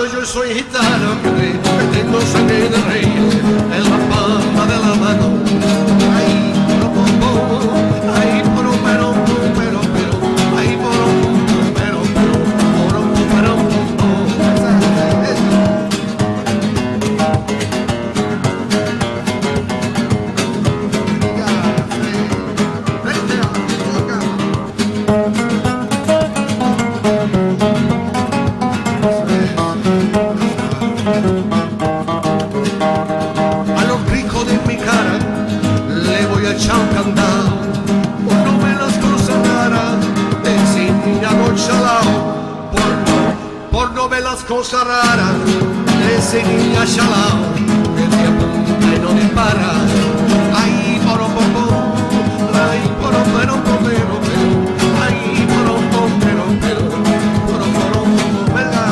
pero yo soy gitano, que tengo sangre de rey en la palma de la mano. Ay, ay, pero, ay, a los ricos de mi cara le voy a echar un candado, no me las cosas raras, enseñador chalao, por no ver las cosas raras, de ese niña chalao, que te apunta y no dispara. Ay, ay, ¿verdad?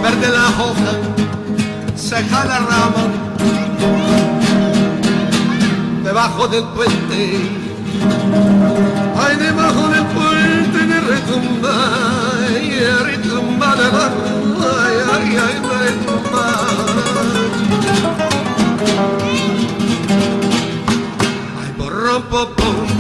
Verde la hoja, seca la rama, debajo del puente, ay, debajo del puente me retumba, y retumba debajo, ay, me retumba. Ay, porro, popó.